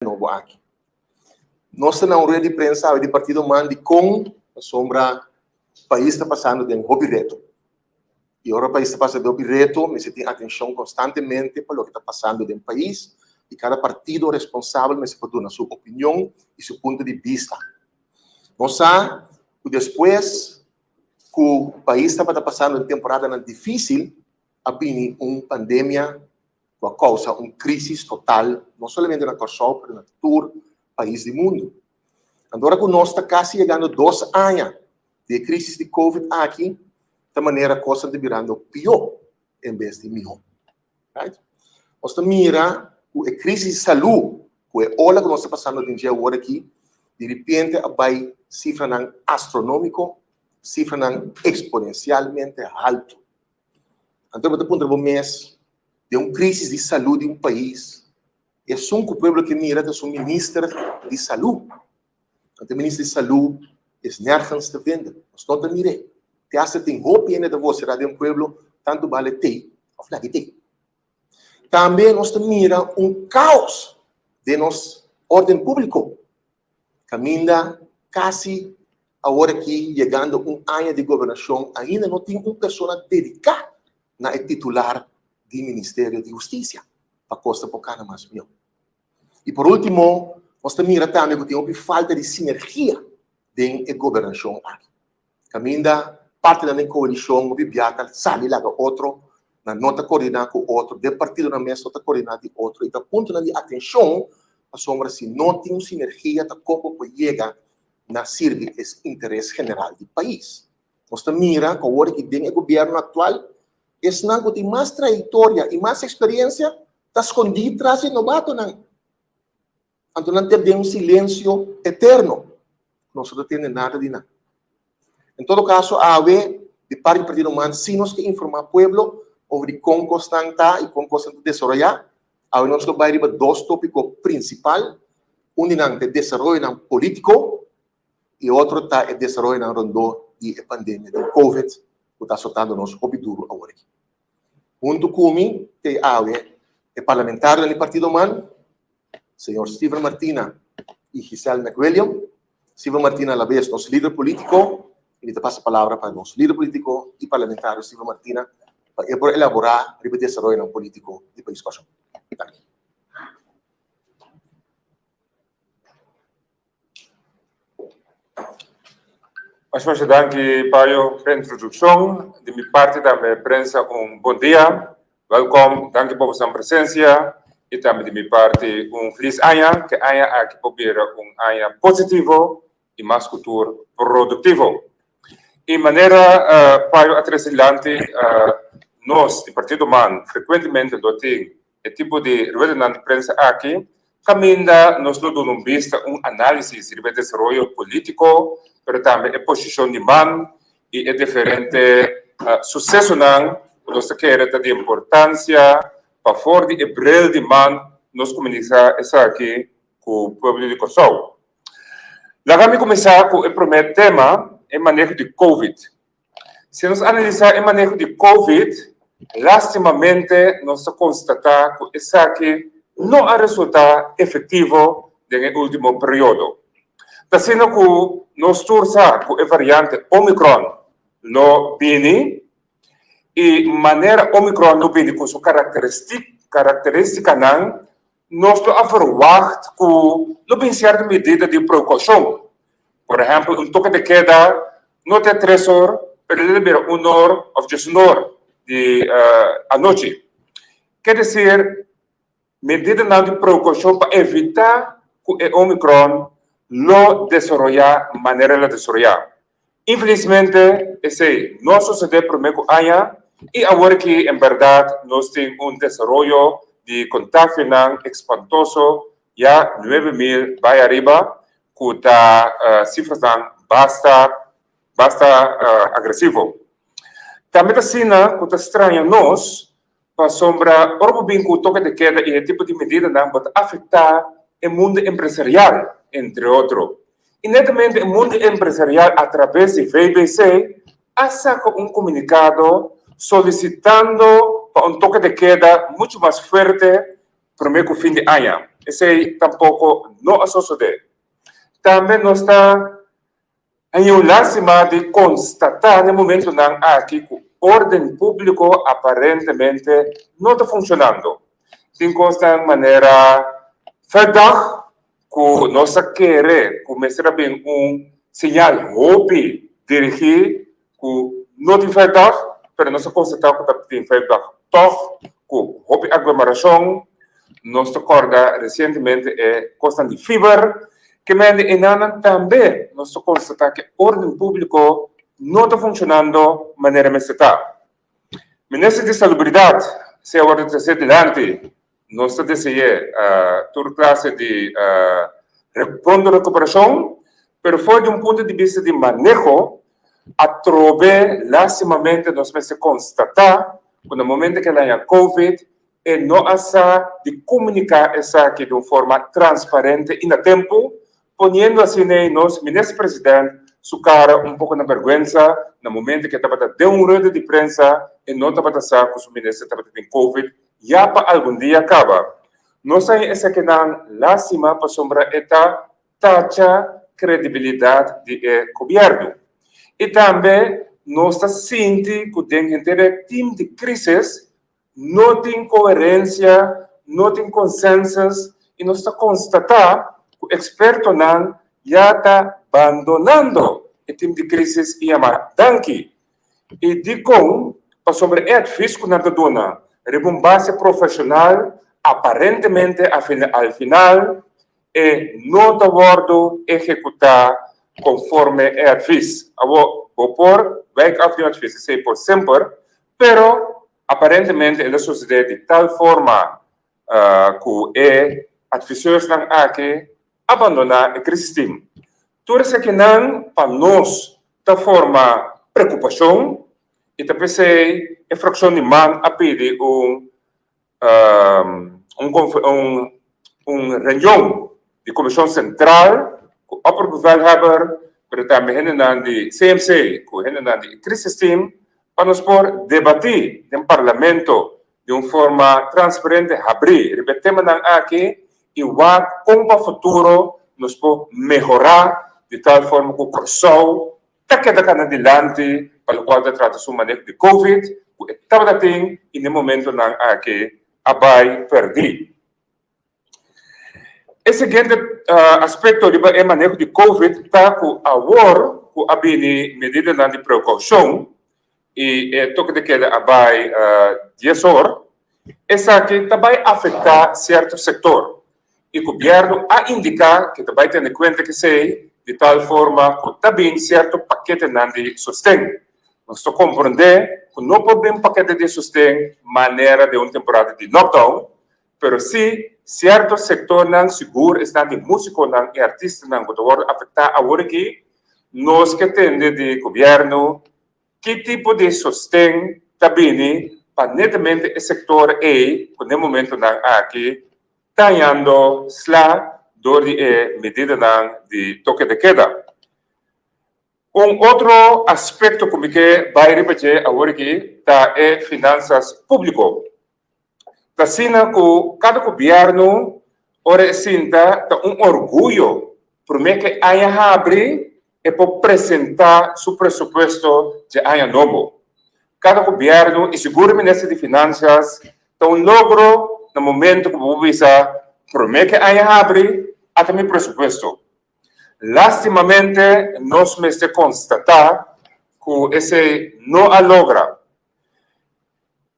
novo aqui. Nós na rede de prensa de partido mande com a sombra o país está passando de um hobby reto. E agora o país está passando de hobby reto, mas se tem atenção constantemente para o que está passando no país e cada partido responsável mas pode dar sua opinião e seu ponto de vista. Nós sabemos que depois que o país estava passando uma temporada difícil, havia uma pandemia que causa uma crise total, não somente na Kosovo, mas em todo o país do mundo. Agora que nós está quase chegando 2 anos de crise de Covid aqui, de maneira a coisa está virando pior em vez de melhor. Right? Nós mira que a crise de saúde, que é olha que nós está passando em dia agora aqui, de repente vai cifra astronômico, cifra exponencialmente alto. Então, do ponto de vista de uma crise de saúde em um país, é só que o povo que mira é o ministro de saúde. Então, o ministro de saúde é nergens te vende. Nós não te mire. Te acha que tem roupa ainda de você de um povo, tanto vale ter, ou flag ter. Também nós te mira caos de nosso ordem público. Caminha quase agora aqui, chegando ano de governação, ainda não tem uma pessoa dedicada na titular do Ministério de Justiça, para costa por cada mais melhor. E por último, nós também também que tem uma falta de sinergia da governação aqui. Caminha parte da coalição, o Bibiaca, sai lá com outro, na nota coordenar com outro, de partido na mesa, nota coordenar de outro, e da ponto de atenção, a sombra se não tem uma sinergia, da como pode chegar na servir esse interesse geral do país. Nós mira que agora que tem o governo atual, esse não tem mais trajetória e mais experiência, está escondido atrás de novato. Então não tem um silêncio eterno. Não se tem nada de nada. Em todo caso, a de parte do Partido Humano, se nós que informar o povo sobre como constante e como constante desenvolver, a nós vai ter 2 tópicos principais. Um é o desenvolvimento político e outro é o desenvolvimento da pandemia do Covid, que está soltando nosso hobby duro agora. Junto comigo, tem o parlamentar do Partido Humano, senhor Steven Martina e Giselle McWilliam. Steven Martina, a la vez, nosso líder político, e te passa a palavra para nosso líder político e parlamentar, Steven Martina, para elaborar o desenvolvimento político do país Kosovo. Mas danke, Paio, pela introdução. De minha parte, também prensa bom dia. Welcome, danke por sua presença. E também de minha parte, feliz ano, que ano aqui pode ser ano positivo e mais futuro produtivo. E maneira, Paio, atrasante, nós, do Partido Humano, frequentemente temos o tipo de reunião de prensa aqui, caminha, nós não damos vista análise do desenvolvimento político, mas também a posição de man e é diferente sucesso não, nós queremos dar importância para fora de bril de man, nós comunicar isso aqui com o povo de Kosovo. Lá vamos começar com o primeiro tema, o manejo de Covid. Se nós analisar o manejo de Covid, lastimamente nós constatamos que isso aqui não há resultado efetivo no último período. Está sendo que nós torçamos que a variante Omicron não vem e maneira Omicron não vem com sua característica não, nós verwacht que não vem certa medida de precaução. Por exemplo, toque de queda não tem 3 horas, mas ele libera 1 hora ou 2 horas à noite. Quer dizer, medida de precaução para evitar que o Omicron não desenvolva de maneira de desenvolver. Infelizmente, esse não sucedeu primeiro ano e agora que, em verdade, nós temos desenvolvimento de contágio espantoso, já 9.000 vai arriba, que está cifras bastante agressivo. Também assim, que está estranho nós, para sombra, orbo bem que o toque de queda e o tipo de medida não pode afetar o mundo empresarial, entre outros. E netamente o mundo empresarial, através de VBC, ha sacado comunicado solicitando para toque de queda muito mais forte primeiro fim de ano. esse tampouco não sucede. Também não está em uma lástima de constatar no momento aqui que o ordem público aparentemente não está funcionando. Tem coisa de maneira verdacht que nós queremos começar bem sinal hope dirigir que não tem verdacht, mas nós constatamos que tem verdacht. Toch, que hope aglomeração, nós acorda recentemente coisa de fever, que men também nós constatamos que a ordem público não está funcionando de maneira mais está. Ministro de Salubridade, se a ordem de adiante, nós desejamos toda classe de plano de recuperação, mas foi de ponto de vista de manejo, a trobe, lastimamente, nós vamos constatar que no momento que há Covid, não há de comunicar essa aqui de uma forma transparente e a tempo, ponendo assim nós, ministro-presidente, sua cara pouco na vergonha, no momento que estava dando uma roda de prensa e não estava dando que o ministro estava tendo Covid, já para algum dia acaba. Nós temos essa que não lástima para sombra esta taxa credibilidade do governo. E também nós sentimos que dentro do time de crise não tem coerência, não tem consenso e nós constatando que o experto já está abandonando o time de crise e ama danke. E digo, sobre o fisco na dona, uma base profissional, aparentemente, ao final, não está sendo executada conforme é adviso. Vou pôr, vai que a adviso sei por sempre, pero aparentemente ele sucede de tal forma que advisores não aqui abandonar o sistema. Tudo isso que não para nós da forma preocupação e também sei a fração de man a pedir reunião de comissão central, com o opperbevelhebber, pero também de CMC, com de crisistem, para nós por debater no parlamento de uma forma transparente, abrir, repetimos aqui, e como para o futuro nós podemos melhorar de tal forma que o pessoal está quedando adiante para o qual trata o manejo de Covid, que estava tem e no momento aqui vai perder. O seguinte aspecto do manejo de Covid está com agora com a medida de precaução e toque de queda vai 10 horas, essa aqui vai afetar certo setor. E o governo a indicar que vai ter em conta que sei de tal forma que também certo paquete de sustento. Nós compreender que não podemos paquete de sustento maneira de uma temporada de lockdown, mas se certo setor não seguro está de músico e artista não que vai afetar agora aqui, nós que temos de governo que tipo de sustento também para netamente o setor que no momento aqui está indo door die medida de toque de queda. Outro aspecto que vai repetir agora aqui é finanças públicas. Está sendo que cada governo ora sinta orgulho por meio que haya abre e para apresentar seu presupuesto de ano novo. Cada governo e seguro ministro de finanças tem logro no momento que vou visar por meio que haya abre até meu presupuesto. Lastimamente, nós me constatar que esse não a logra.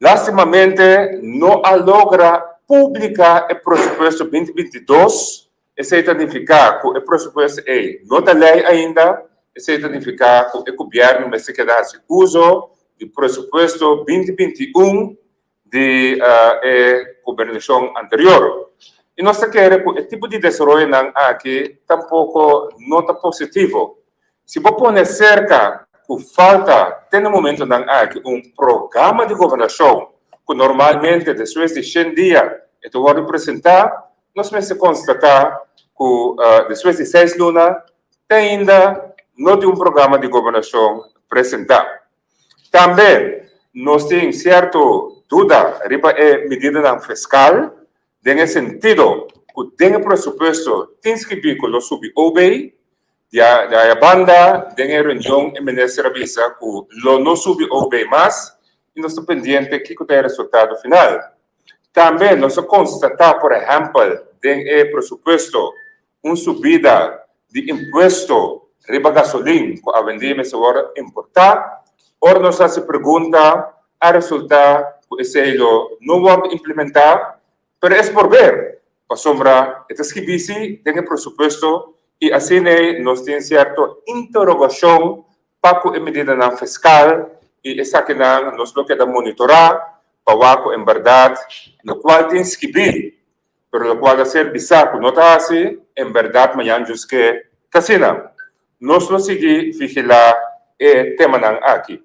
Lastimamente, não a logra publicar o presupuesto 2022. Isso significa que o presupuesto não está lei ainda. Isso significa que o governo me se queda sem uso do presupuesto 2021 de governação anterior. E nós queremos que o tipo de desenvolvimento aqui tampouco não está positivo. Se você pôr cerca que falta, tem no momento aqui programa de governação que normalmente, depois de 100 dias, eu vou apresentar, nós vamos constatar que depois de 6 lunas, tem ainda não tem programa de governação apresentado. Também, nós temos certa dúvida sobre a medida fiscal, nesse sentido, que tem presupuesto, tens que vir com o sub-OB, a banda, tem a reunião em Ministério Avisa, que lo não sub-OB mais, e nós estamos pendentes que tem o resultado final. Também nós constatamos, por exemplo, tem o presupuesto, uma subida de imposto riba gasolina, que a vendima se vai importar. Ora, nós se pergunta, a resultar que esse não vai implementar, mas é por ver. Para sombra, estas que dizem, tem o presupuesto, e assim nós temos certa interrogação para a medida fiscal, e essa que nós não queremos monitorar, para que, em verdade, no qual tem que vir, mas no qual ser bizarro, não está assim, em verdade, amanhã, just que casina. Nós não seguimos vigilar o tema aqui.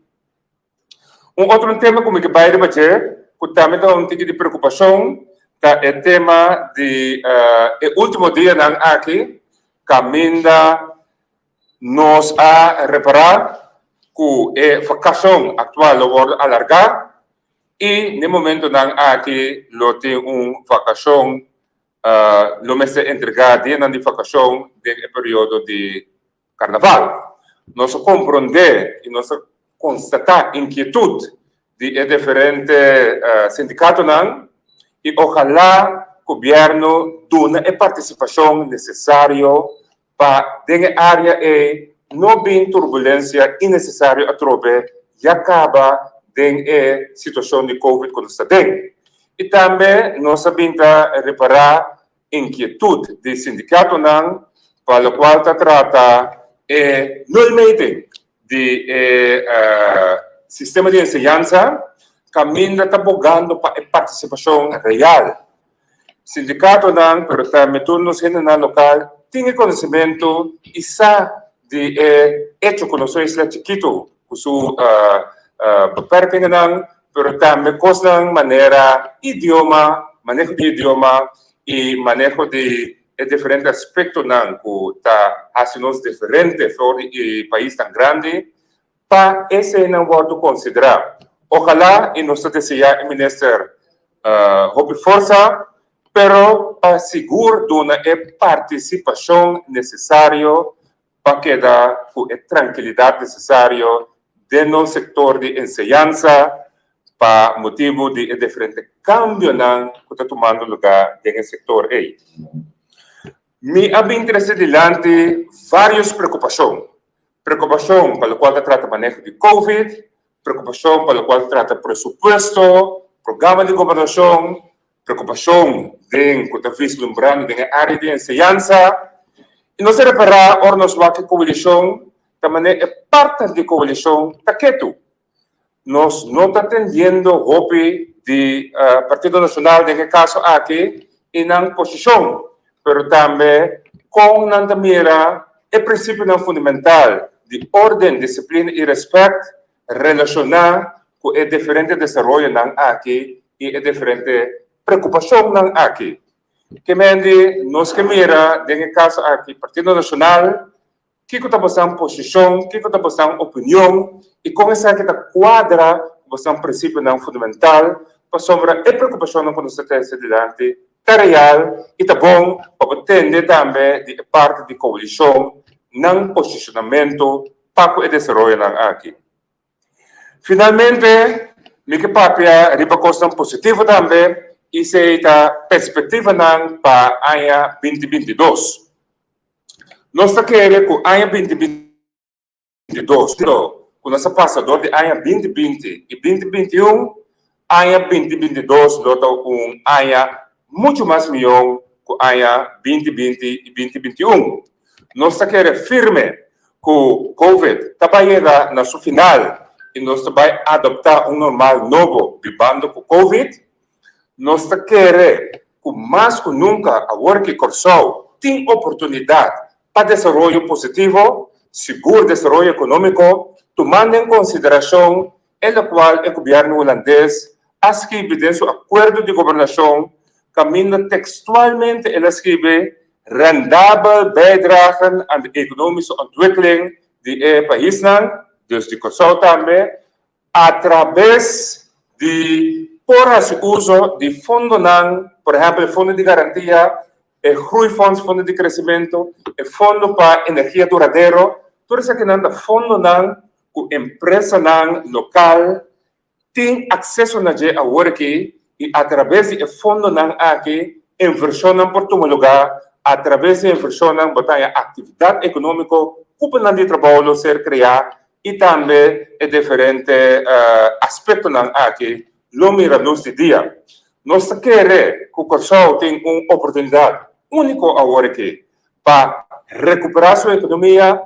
Outro tema que vai debater, que também dá um tipo de preocupação, é o tema de o último dia aqui, caminha nos a reparar que a vacação atual vai alargar e no momento aqui tem uma vacação lo mês entregado de vacação do período de carnaval. Nós compreendemos e nós constatamos inquietude de diferentes sindicatos e ojalá o governo tenha a participação necessária para a área e não bem turbulência innecessária a trope e acaba a situação de Covid quando está dentro. E também nós sabemos reparar inquietude de sindicato para o qual se trata no meeting de sistema de enseñanza caminha está bogando para a participação real. Sindicato pero também turnos na local tem conhecimento e sabe de hecho que nós somos chiquito com su papel pero também com maneira idioma, manejo de idioma e manejo de diferentes aspectos que está fazendo diferentes fora de país tão grande, para esse não vou considerar. Ojalá e nós desejar o ministro houve força, pero seguro de uma participação necessária para que dá a tranquilidade necessária dentro do setor de enseñanza, para motivo de diferente cambio que está tomando lugar no setor aí. Me había interessado delante várias preocupações. Preocupação para o qual trata manejo de Covid, preocupação para o qual trata presupuesto, programa de governação, preocupação de que está vislumbrando na área de enseñanza. E nós reparar, ora nós vamos que a coalição, também é parte da coalição, está quieto. Nós não está atendendo o golpe do Partido Nacional, nesse caso aqui, e na posição. Pero também com a mira o princípio fundamental de ordem, disciplina e respeito relacionar com o diferente desenvolvimento aqui e a diferente preocupação aqui. Que mende nós que mira, nesse caso aqui, Partido Nacional, que está passando posição, que está passando opinião e com essa que está quadra, passando princípio fundamental para sobre a preocupação que nós temos adiante. Está real e está bom para atender também de parte da coalição no posicionamento para o desenvolvimento aqui. Finalmente, minha papia riba coisa positiva também e se a perspectiva para o ano 2022. Nós queremos que o ano 2022, quando nós passamos do ano 2020 e 2021, ano 2022 lota ano muito mais melhor que o ano 2020 e 2021. Nós queremos firme que o Covid vai chegar na sua final e nós vamos adoptar normal novo vivendo com o Covid. Nós queremos que mais que nunca a Work Corsol tem oportunidade para desenvolvimento positivo, seguro desenvolvimento econômico, tomando em consideração o qual o governo holandês ha escrito um acordo de governação caminha textualmente, ela escreve rendabel bijdragen aan de economische ontwikkeling do país, dus de Kosovo também, através de por esse uso de fundo, por exemplo, fundo de garantia el groeifonds, fondo de crecimiento, el fondo para energía duradero, todo eso que nanda fondo nan, ku empresa nan local, tem accesso na a work e através de fundo nan aqui inversão nan por todo lugar através de inversão nan botar atividade econômica cupa de trabalho ser criado e também é diferente aspecto nan aqui lo mira luz de dia nós queremos que o Corsol tenha uma oportunidade única agora aqui para recuperar sua economia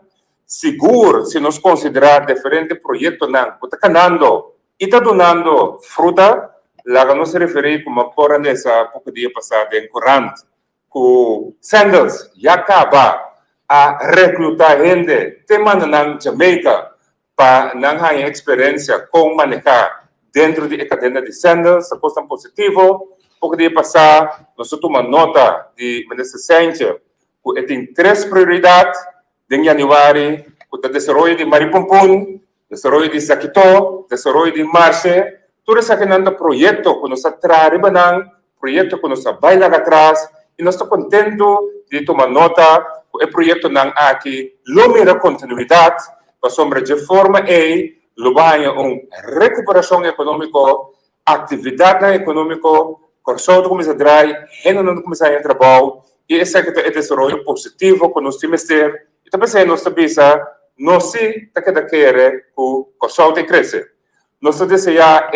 seguro se nós considerar diferente projeto nan que está ganhando e está donando fruta, lá que não se refere como por nessa pouco dia passado em Corant, que Sandals já acaba a recrutar gente, tem na Jamaica para não ter experiência com manejar dentro da cadeia de Sandals, a coisa positivo. Pouco dia passado, nós tomamos nota de Ministro Sánchez, que tem 3 prioridades em janeiro, o desenvolvimento de Maripompun, desarrollo de Saquito, desarrollo de Marche, todo esse projeto que nós trabalhamos, projeto que nós bailamos atrás, e nós estamos contentos de tomar nota que o projeto não aqui, lo mira continuidade, para sombra de forma lo vai uma recuperação econômica, atividade econômica, Corsol começa a dar, ainda não começa a trabalhar, e esse é o desenvolvimento positivo que nós temos que ter, e também nós sabemos nós queremos que o Corsol cresça. Nós desejamos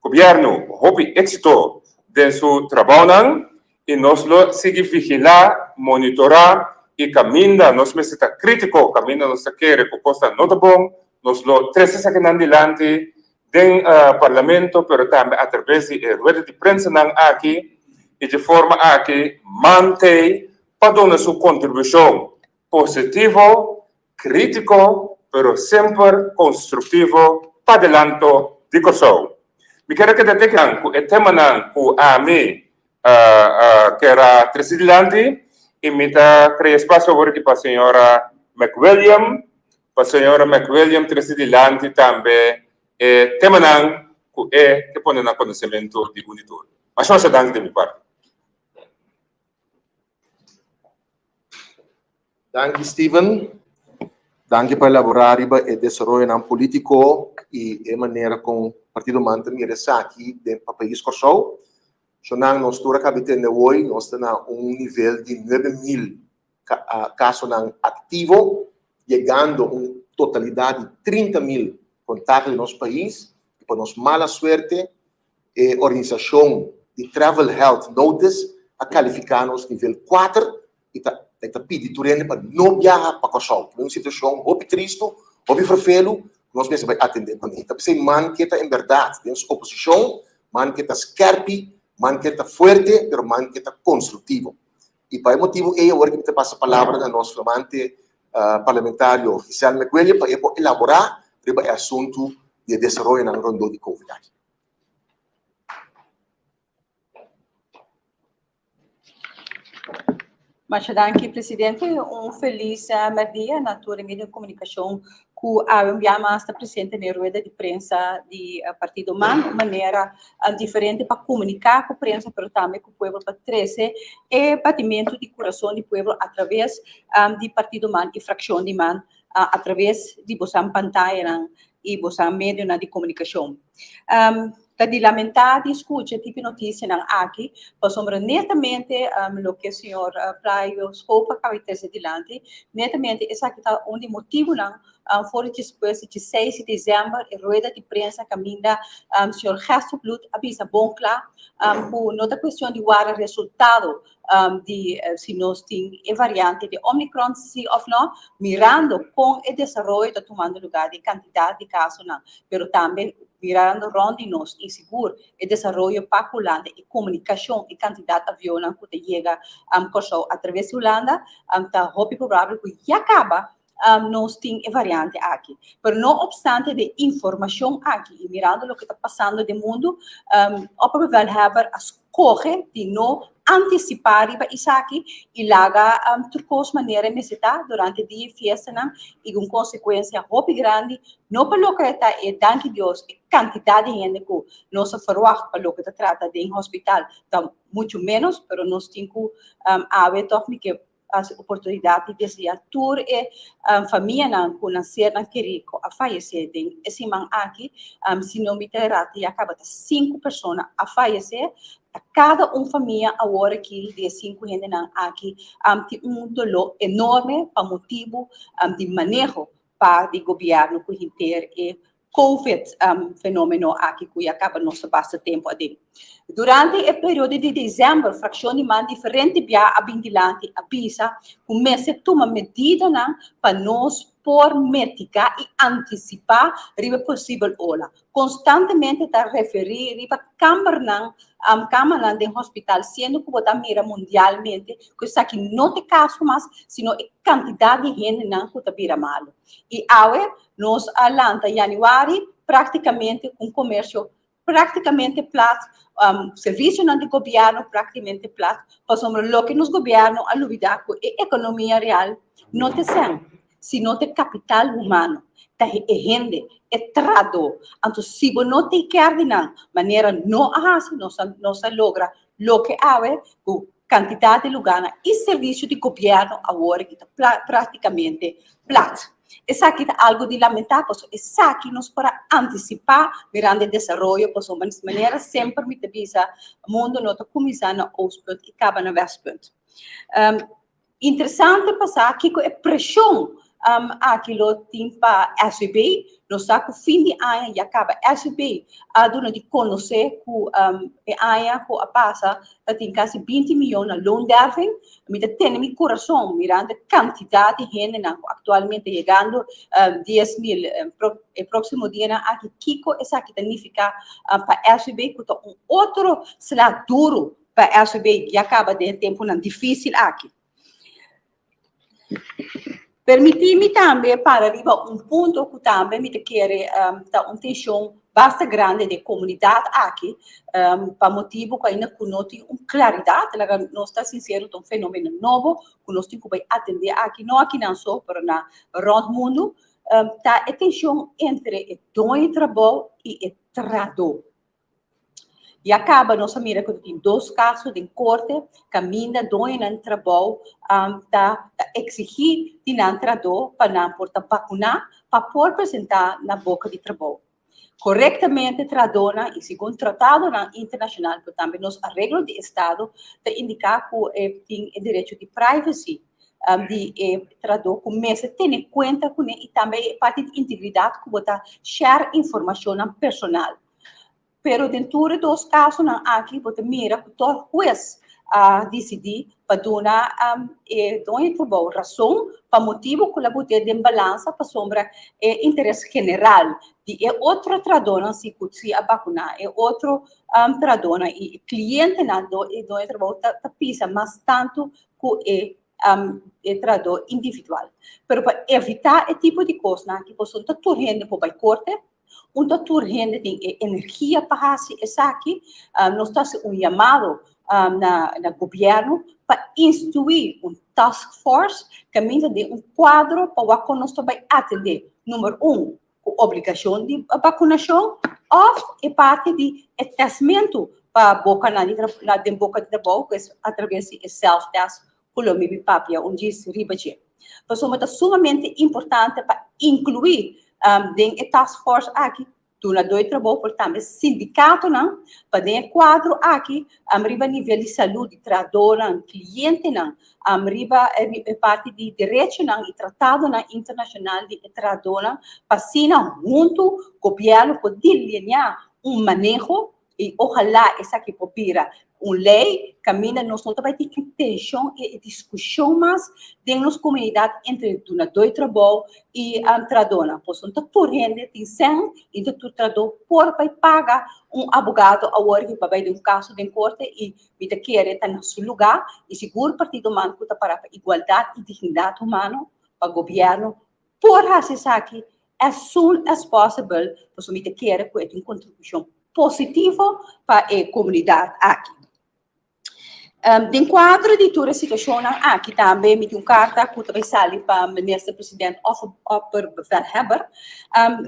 o governo houve êxito em seu trabalho e nós seguimos vigilar, monitorar e caminhar. Nós estamos críticos, caminhar nós queremos que a coisa não está bom. Nós trazemos adiante do parlamento, mas também através de rueda de prensa aqui e de forma aqui mantém para dar sua contribuição positiva, crítico, pero sempre construtivo para adelanto de Corsol. Me quero que detectem que o tema que a mim que era presidente e me cria espaço para a senhora McWilliam, para a senhora McWilliam, presidente também, tema que põe no conhecimento de unitor. Mas não se dá de minha parte. Danke, Steven. Danke por elaborar o desenvolvimento político e a maneira como o Partido Manta mira aqui dentro do país Corsol. Nós acabamos de ter hoje, nós temos nível de 9.000 casos ativos, chegando a uma totalidade de 30.000 contatos no nosso país. E por nossa mala sorte, a organização de Travel Health Notice a qualificar-nos nível 4 e está pedindo para não viajar para Corsol. É uma situação muito triste, muito frufelo, nós precisamos atender. Então, você man que está em verdade, tem sua oposição, man que está scarpe, man que está forte, mas man que está construtivo. E para esse motivo, eu agora que passa a palavra ao nosso flamante parlamentário Giselle McWilliam para elaborar o assunto de desenvolvimento na ronda de Covid. Danke, Presidente. Feliz dia na tua mídia de comunicação que enviamos a presidente na rueda de prensa do Partido MAN, uma maneira diferente para comunicar com a prensa, mas também com o povo para trazer o batimento de coração do povo através do Partido MAN e fração de MAN, através de vossa pantalla e vossa meio de comunicação. De lamentar, escuta tipo notícia aqui, para netamente o que o senhor Praio Scopa acaba de diante, netamente esse aqui está onde motivo foi depois de 6 de dezembro, a rueda de prensa caminha, o senhor Gesto Blut avisa bom claro, por nota questão de guardar resultado de se nós temos a variante de Omicron, sim ou não, mirando com o desenvolvimento, tomando lugar de quantidade de casos, mas também mirando onde nós inseguro o desenvolvimento popular e comunicação e quantidade de aviões que chega a Corsol através da Holanda, está muito provável que já acaba nós temos a variante aqui. Mas não obstante de informação aqui e mirando o que está passando no mundo, o papel a escolher de não antecipar riba isaki ilaga turcos maneira mesita durante o dia festa não e com consequência hobby grande não para lo que está e danke Deus quantidade de gente que nossa verwacht para lo que trata de hospital tá muito menos pero nós temos toch que as oportunidades de tour e família não conhecer não querer a falecer tem esse man aqui se não me terá e acaba 5 pessoas a falecer cada família agora que de 5 gente não aqui tem dolor enorme para motivo de manejo para o governo que inteiro e COVID fenômeno aqui que acaba nosso basta tempo ali. Durante o período de dezembro, fração de man diferente via a vigilante avisa começa a tomar medida para nós por mitigar e antecipar a possível ola. Constantemente está referir a câmara de hospital, sendo que você mira mundialmente, que isso aqui não tem caso mais, sino a quantidade de gente que está vira malo. E agora, nós alanta em janeiro, praticamente um comércio praticamente plato, serviço do governo praticamente plato, passamos lo que nos governo a olvidar que a economia real não tem se não tem capital humano, tá gente é trado, então se você não tem que ordenar, maneira não se logra lo que há com quantidade de lugar e serviço de governo agora que está praticamente plato. Isso aqui é algo de lamentável, isso aqui nos para antecipar grande desenvolvimento, pois de maneira sempre me avisa o mundo não está começando a ponto e acaba na ponto. Interessante passar que a pressão aquilo tem para a SUB, nós está com fim de ano e acaba a SUB, a dona de conhecer que a ano que passa tem quase 20 milhões de loan derving, me tem meu coração mirando a quantidade de gente atualmente chegando 10 mil, o próximo dia aqui Kiko, isso aqui significa para a SUB que está outro salário duro para a SUB e acaba de tempo difícil aqui. Permiti-me também para arribar ponto que também me quer dar uma atenção bastante grande da comunidade aqui, para motivo que ainda conosco uma claridade, nós está sincero, um fenômeno novo, que nós temos que atender aqui, não aqui não só, mas na rondo mundo, tá atenção entre o dono de trabalho e o trabalhador. E acaba, nós mira que tem 2 casos de corte, caminha dono de trabalho, tá exigir de trabalhador para não portar vacunar, para por apresentar na boca de trabalho. Corretamente tradona e segundo tratado internacional, mas também nos arreglos de Estado, te indicar que tem o direito de privacy de tradutor começa a ter em conta e também parte de integridade que botar share informação personal. Pero dentro dos casos aqui você mira que todo juiz decidir para dar trabalho razão para motivo que a botar de balança para sombra interesse general de outro tradona se a vacunar outro tradona e cliente do trabalho tá pisa mas tanto que tradutor individual. Pero para evitar esse tipo de coisa que você está torrendo para corte urgente tem energia para essa aqui, nós estamos chamado na governo para instituir task force que caminha de quadro para que nós também atender. Número 1, obrigação de vacunação, ou parte de testamento para a boca de trabalho, que é através de self-test, como me papia, onde diz ribaje. Então, é sumamente importante para incluir dentro da task force aqui, do trabalho, portanto, sindicato, para dentro quadro aqui, arriba nível de saúde, trabalhador, cliente, arriba parte de direito e tratado internacional de trabalhador, para junto com o governo, poder delinear manejo e ojalá essa aqui popira lei caminha nós não vai ter intenção e discussão mais dentro das comunidades entre donador de trabalho e tradona. Pois não está por rende tem 100 e o trador por pagar advogado agora que vai de caso de corte e me quer estar no seu lugar e seguro o partido humano que está para igualdade e dignidade humana para o governo por fazer aqui as soon as possible pois me quer que uma contribuição positiva para a comunidade aqui. Den quadro di toda situação aqui também me carta que também sali para o ministro-presidente of Opperbevelhebber,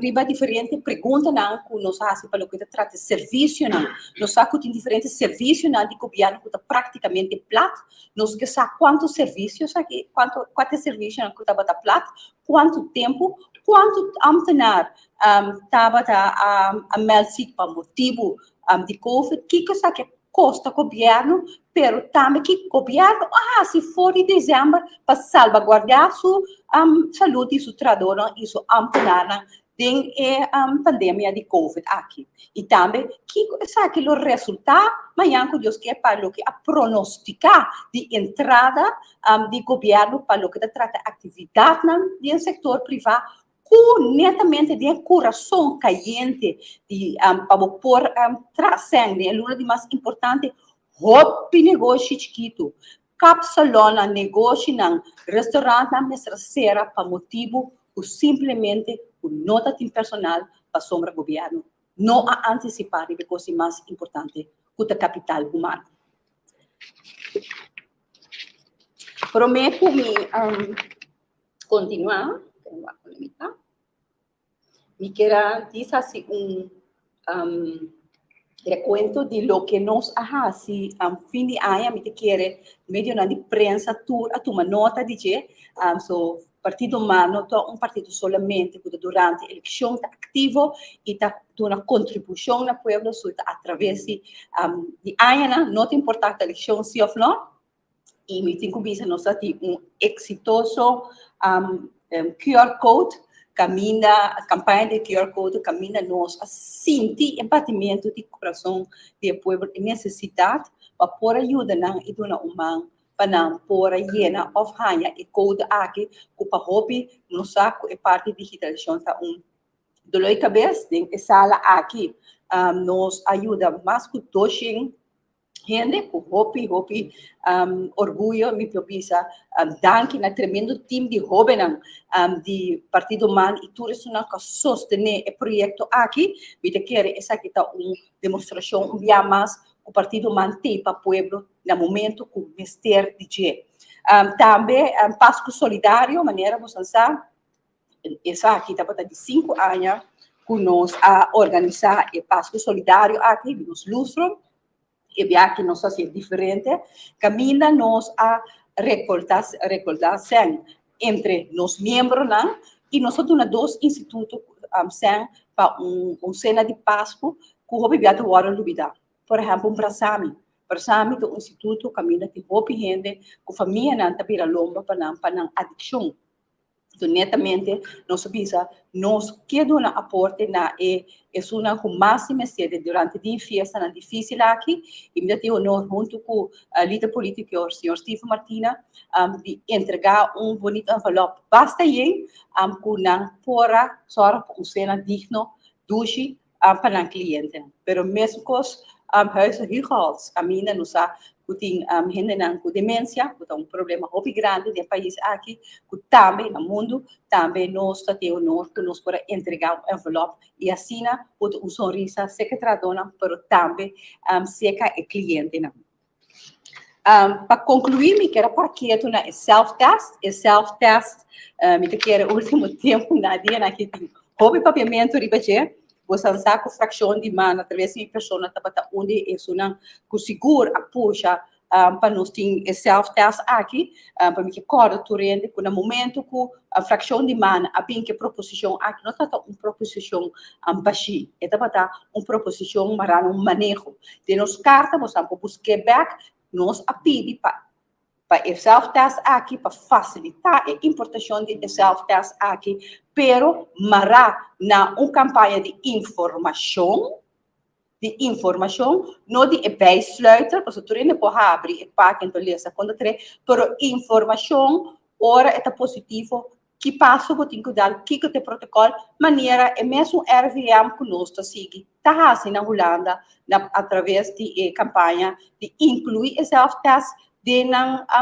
riba diferente pergunta não que nós fazemos para o que trata de serviço não, nós sabemos que tem diferentes serviços não de governo que está praticamente plato, nós que sabemos quantos serviços aqui, quantos serviços não que está plato, quanto tempo, quanto ambtenar estava a melzik para motivo de Covid, que coisa que costa governo, pero também que governo, se for em dezembro, para salvaguardar sua saúde e sua tradona e sua ampenana em pandemia de Covid aqui. E também, que sabe o resultado, amanhã que Deus quer para o que a pronosticar de entrada de governo para o que trata atividade no setor privado, com netamente de coração caliente de para pôr trazendo a luna de mais importante hobby negócio chiquito capsulona negócio não restaurante na mesraceira para motivo ou simplesmente o nota de personal para sombra governo não a antecipar a coisa mais importante que o capital humano. Prometo me continuar. Me quero dizer assim recuento de lo que nos hace fim de ano, me quero meio na de prensa a tomar nota de que so partido humano é partido solamente que durante a eleição está ativo e está dando contribuição na povo através de ano, não tem importância a eleição se ou não, e me tenho que nós temos exitoso QR Code, a campanha de QR Code caminha nós a sentir batimento de coração do povo em necessidade para pôr ajuda e donar para não pôr llena of hanha e code aqui para hobby nós é parte de digitalização tá dolor de cabeça em sala aqui nos ajuda mais que 200 gente com hobby orgulho me propisa danke na tremendo time de jovens de Partido Man e tudo isso que sostener o projeto aqui me quer essa aqui tá demonstração via mais o Partido Man tem para o povo no momento com o Mister DJ também Páscoa Solidário maneira você sabe essa aqui tá de 5 anos que nós a organizar o Páscoa Solidário aqui nos Lustrum e aqui nós fazemos diferente, caminha nós a recortar entre os membros e nós temos 2 institutos para cena de Páscoa que o hobby viado agora lubida. Por exemplo, Brasami é um instituto caminha de hobby gente com família não tá para lomba para não adicção. Então, netamente, nós que dar um aporte é uma com máxima sede durante a festa difícil aqui, e me dá honor junto com o líder político, o senhor Steve Martina, de entregar bonito envelope. Basta aí, com não pôr só cena digno, duche, para o cliente. Pero mesmo com os huizen huurgehals, caminha nos que tem gente com demência, que tem problema muito grande no país aqui, que também no mundo, também nós temos honor que nós podemos entregar envelope e assim, um sorriso seca tradona, mas também seca o cliente. Para concluir, me quero parquear na self-test. Me quero o último tempo na dia naquele hobby papiamento ribaje. Você sabe que a fração de mana através de pessoa está onde é uma que segura a puxa para nós ter self-test aqui para me que corre torrente que no momento que a fração de mana a bem que proposição aqui não está uma proposição baixa está uma proposição marana manejo de nos carta você pode buscar back nós a pedir para o self-test aqui, para facilitar a importação de self-test aqui, pero mará na uma campanha de informação, não de bijsluiter, porque tu não pode abrir e pagar então lesa quando tre, pero informação, ora é positivo, que passo que tem que dar, que te protocolo, maneira é mesmo RVM que nós seguimos, tá assim na Holanda, através de campanha de incluir o self-test de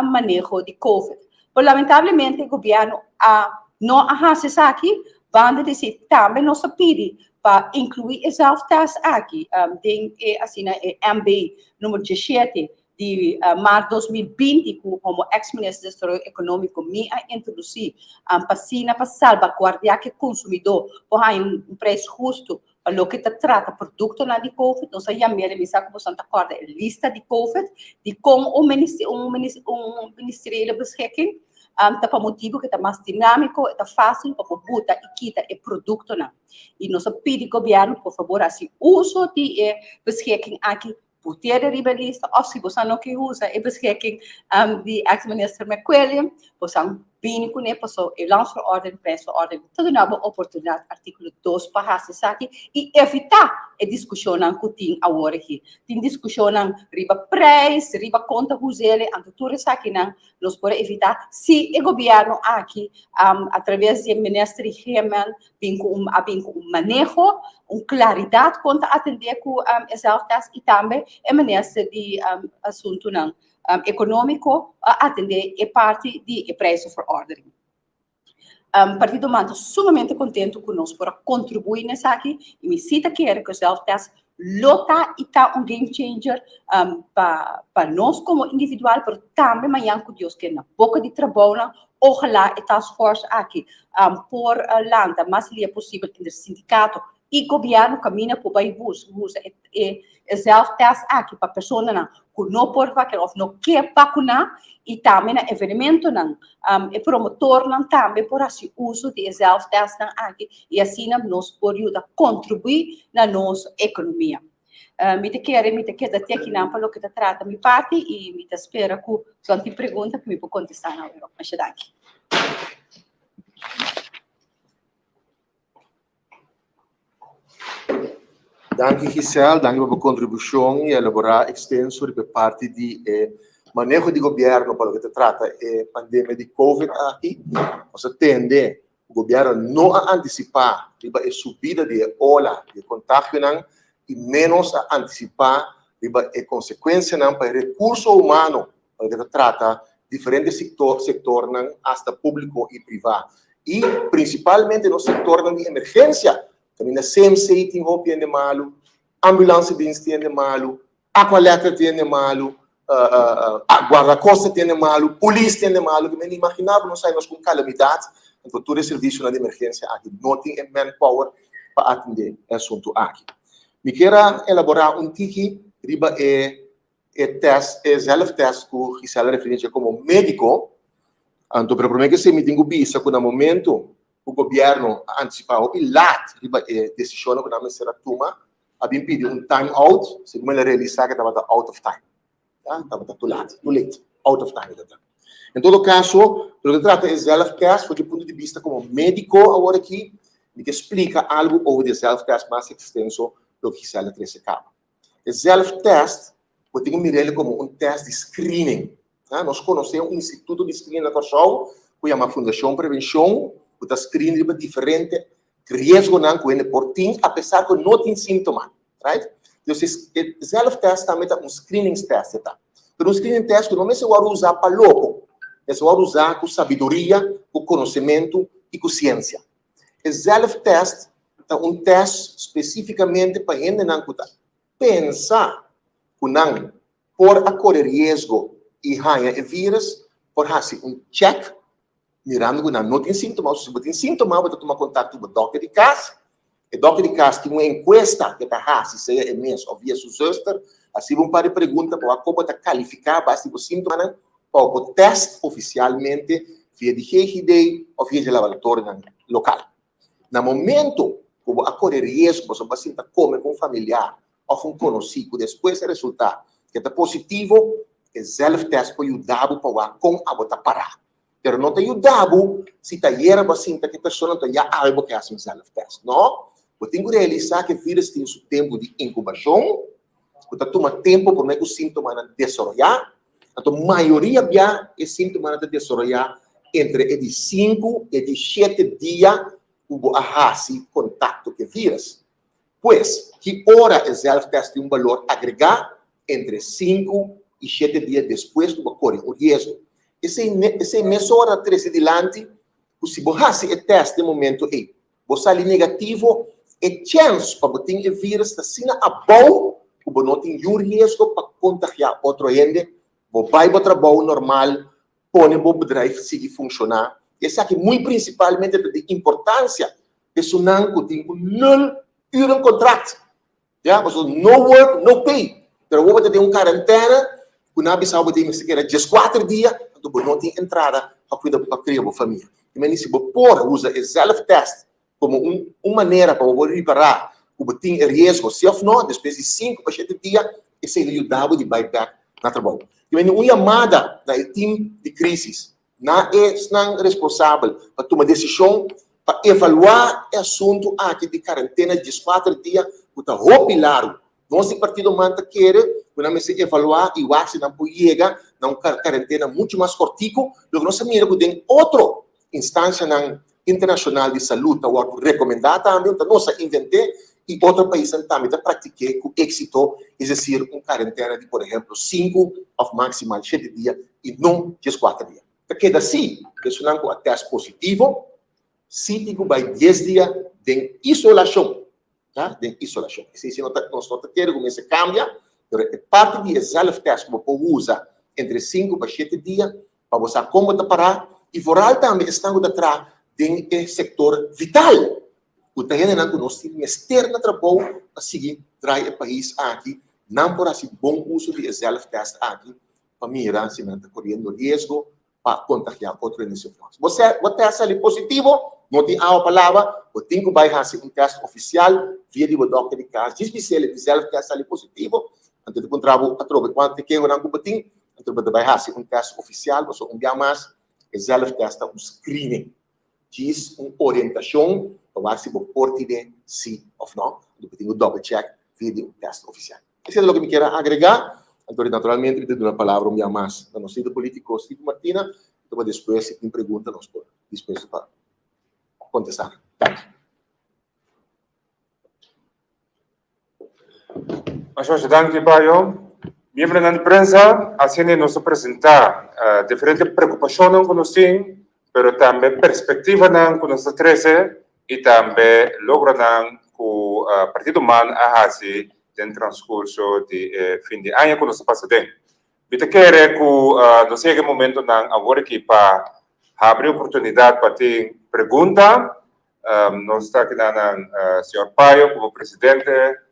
manejo de Covid. Mas, lamentavelmente, o governo não faz isso aqui, vai dizer também não se pede para incluir o self-test aqui, assim, MB número 17, de março de 2020, como ex-ministro de Desenvolvimento Econômico, me a introduzir para salvaguardar que o consumidor tenha um preço justo para o que trata produto na de COVID. Nós já me sabe que você acorda a lista de COVID de como o Ministério de Beschikking para motivo que está mais dinâmico, está fácil para botar e quitar o produto não. E nós pedimos ao governo, por favor, assim, uso de beschikking aqui, por ter a lista, ou se você não quer usar a beschikking de ex-minister McQuillian, você bem com ele, passou e lançou ordem, peço ordem, toda nova oportunidade, artigo 2 para aqui, e evitar a discussão que tem agora aqui. Tem discussão riba preço, riba conta usele, tudo isso aqui nós podemos evitar se o governo aqui, através do ministro Heman, vem com um manejo, uma claridade quanto a atender com as altas e também o ministro de assunto econômico atender a parte de preço for ordering. Partido Manto sumamente contente conosco para contribuir nessa aqui e me cita que era que o self-test lota e está um game changer para nós como individual, mas também amanhã com Deus que na boca de trabalho, ojalá a task force aqui por landa mais livre possível entre sindicato e governo caminha para o país usa e self-test aqui para pessoa que não pode vacinar ou não quer vacinar e também no evento e promotor também por assim uso de self-test aqui e assim nós podemos contribuir na nossa economia. Me te quero até aqui para o que trata minha parte e me espera que se tem pergunta que me pode contestar na hora. Mas daqui. Danke, Giselle, danke pela contribuição e elaborar extenso de parte de manejo de governo para o que se trata a pandemia de COVID aqui. Você tende o governo não a antecipar a subida de ola de contágio e menos a antecipar a consequência para o recurso humano para o que se trata diferentes sectores hasta público e privado. E principalmente no setor de emergência. Também a CMC tem de malo, ambulância tem de malo, aqualetra tem de malo, guarda-costa tem de malo, polícia tem de malo, que nem imaginava nós saímos com calamidades, então todo esse serviço de emergência aqui, não tem manpower para atender o assunto aqui. Me quero elaborar tiki, riba self-test que o Gisela referência como médico, então, para mim que se me tenho visto que no momento o governo antecipou e lá a decisão que nós será tomar, havia pedido time out, se não realizar que estava out of time, estava too late, out of time. Em todo caso, o que trata é self-test, do ponto de vista como médico agora aqui, que explica algo sobre o self-test mais extenso do que se ela trouxe cabo. O self-test, eu tenho que como teste de screening. Nós conhecemos instituto de screening na Corsol, que é uma fundação prevenção, que está screening de diferente risco que por ti, apesar que não tem sintoma, right? Então, o self-test também é screening test, tá? Mas screening test que não se pode usar para louco, se pode usar com sabedoria, com conhecimento e com ciência. O self-test é teste especificamente para gente que pensa que não por correr risco e ganhar o vírus, por fazer check, mirando que não tem sintomas. Se você tem sintomas, você toma contato com o doctor de casa. O doctor de casa tem uma encuesta que está fazendo, se é mês ou via sua sister, assim vão para pergunta para como está qualificar base de sintomas para o teste oficialmente via de GGD ou via de laboratório local. No momento que você correr risco, você paciente come com um familiar ou com um conhecido, depois do resultado que está positivo, o self-test pode ajudar para com a você parar. Pero não te ajudava se está aí paciente que a pessoa não tem algo que faz um self-test. Não? Você tem que realizar que o vírus tem seu tempo de incubação, você toma tempo para que o sintoma não desenvolver. Então, a maioria dos sintomas não desenvolver entre de 5 e de 7 dias que você contato com o vírus. Pois, que hora o self-test tem valor agregado entre 5 e 7 dias depois que você corre o risco. Esse mesura 13 adiante, se você faz o teste de momento, você sai negativo, e chance para você ter o vírus está sendo a bom que não tem nenhum risco para contagiar outro gente, vai para o trabalho normal, põe o bedrijf seguir funcionar. Esse aqui, muito principalmente, de importância, é que não tem 0 uur contrato. Ja, also no work, no pay. Pero vou ter quarentena, que não precisa ter sequer 4 dias, então não tem entrada para cuidar para criar uma família. E mas se você usa o self-test como uma maneira para você reparar o que tem risco, se ou não, depois de 5 para 7 dias, isso ajuda de buyback na trabalho. E mas uma chamada da time de crise, não é responsável para tomar decisão, para evaluar o assunto aqui de quarentena de 4 dias, que está pilar. Nosso partido manta quer, quando se evaluar e o se não chega na quarentena muito mais cortico, lo que nós mira que tem outra instância internacional de saúde, que recomendar também, então nós inventei e outro país também pratiquei com êxito, é decir, quarentena de, por exemplo, 5 ou máximo 7 dias e não 4 dias. Porque assim, se não com teste positivo, se tem que vai 10 dias de isolação. Tá? De isolação. Se não quer como se cambia, é parte de self-test que você usa entre 5 para 7 dias, para você como parar, e foral também está atrás do setor vital. O terreno que nós temos externo trabalho para seguir trazer o país aqui, não por assim bom uso de self-test aqui, para mirar se não está correndo risco para contagiar outro iniciativa. Você testa ali positivo, não tem a palavra, você tem que fazer teste oficial via de doctor de casa, especial de self-test ali positivo, antes de encontrar a troca, quando tem que não tem, então você vai fazer teste oficial, você envia mais, o self-test é screening, diz orientação, para ver se você pode ter sim ou não, você tem que double check via de teste oficial. Isso é o que eu quero agregar. Então, naturalmente, eu tenho uma palavra um dia mais da nossa político, Steve Martina, então depois, se tem pergunta, nós estamos dispostos para contestar. Mas danke, Bayo. Membro da imprensa, assim nos apresentar diferentes preocupações que nós temos, mas também perspectiva que nós cresce e também logrando que o Partido Man haja no transcurso de fim de ano que nós passamos. Eu quero que no segundo momento agora aqui para abrir oportunidade para ter pergunta. Nós estamos aqui com o Sr. Paio como presidente,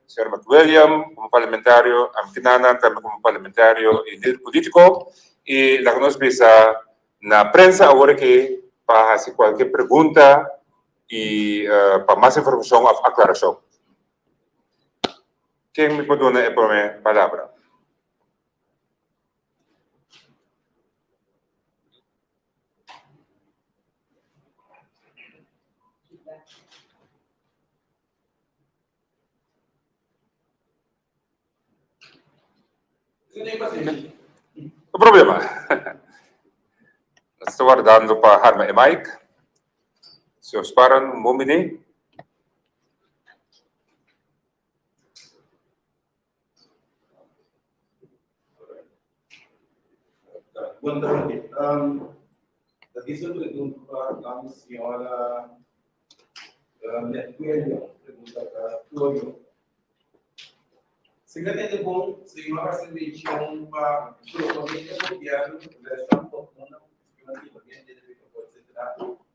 Sr. McWilliam como parlamentário, Amkinana também como parlamentário e líder político. E lá que nós precisa na prensa agora aqui para fazer qualquer pergunta e para mais informação, aclaração. Quem me pode dar a primeira palavra? O problema. Estou aguardando para armar o mic. Se os param, um bom minuto. Boa tarde. Aqui só pergunto para a senhora Coelho, pergunta para Coelho. Seria bom se a senhora se mencionou para provavelmente o governo desta fortuna,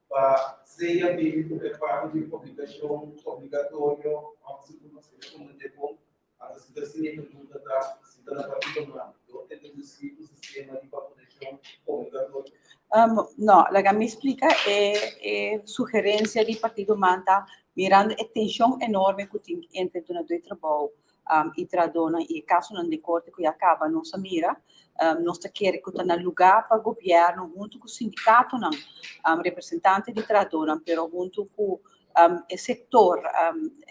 para ser a parte de publicação obrigatória ao segundo como de bom a situação de pergunta da cidadã particular. O sistema de publicação obrigatória. No, la que me explica é sugerência do Partido Manta, mirando a tensão enorme que tem entre os dois trabalhos e tradona, e caso não de corte que acaba, nossa mira, nós queremos que tenha lugar para o governo, junto com o sindicato, representante de tradona, mas junto com o setor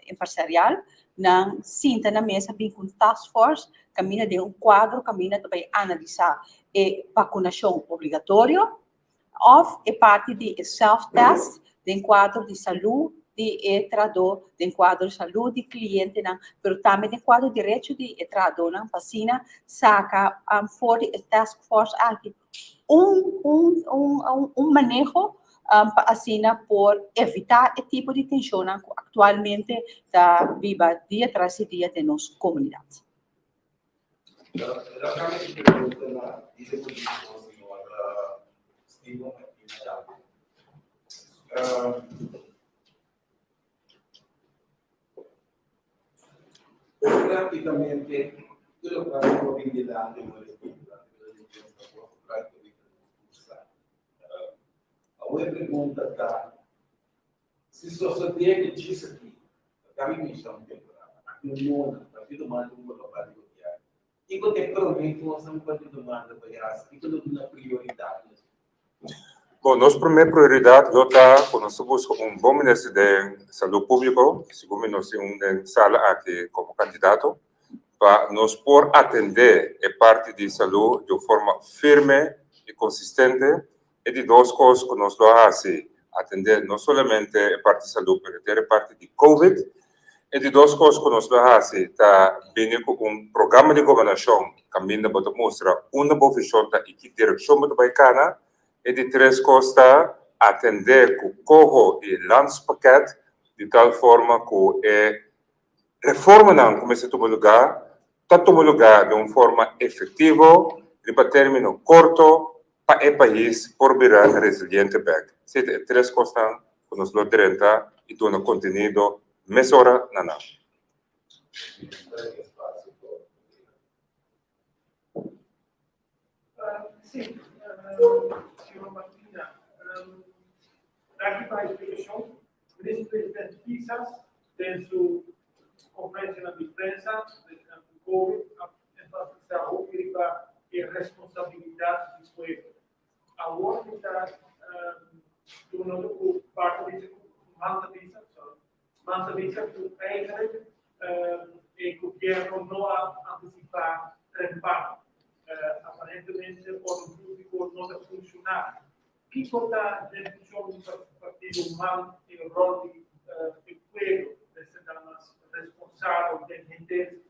empresarial, não sinta na mesa bem com task force, caminha de quadro, caminha também analisar a vacunação obrigatória, ou é parte de self-test, de quadro de saúde, de trador, de quadro de saúde de cliente, mas também de quadro de direito de trador, vacina, saca, for the task force aqui, manejo assim, por evitar o tipo de tensão que atualmente está viva dia tras dia de nossa comunidade. Realmente pergunta na executiva, senhora Steven aqui na Dávila. Prácticamente, tudo para a mobilidade do Espírito, a outra pergunta está, se só tem disso aqui, a minha missão temporária, aqui no mundo, a partir do mundo, no local de diário, e quando temporalmente nós estamos partindo do mundo, e tudo na prioridade. Bom, nossa primeira prioridade é que nós buscamos bom ministro de saúde pública, segundo nós temos sala aqui como candidato, para nos por atender a parte de saúde de forma firme e consistente, e de duas coisas que nós fazemos, atender não somente a parte de saúde, mas também a parte de COVID, e de duas coisas que nós fazemos, está vindo com programa de governação, caminho para mostrar uma boa visão e que direção para baicana, e de três coisas, atender com o corro e landspaquete, de tal forma que a reforma não começa a tomar lugar de uma forma efetiva e para término curto para o país por virar resiliente back. Se três coisas que nós lo direta e dona contenido mesora na não. Sim, senhora Martina, aqui para a explicação, o vice-presidente Pisas tem sua conferência na imprensa, do Covid, a ouvir a responsabilidade do povo. A outra está tornando por parte disso, manta visa que o país e o governo não antecipar trempar. Aparentemente, o público não está funcionar. O que está a função do partido humano e o rol do povo, responsável de entender?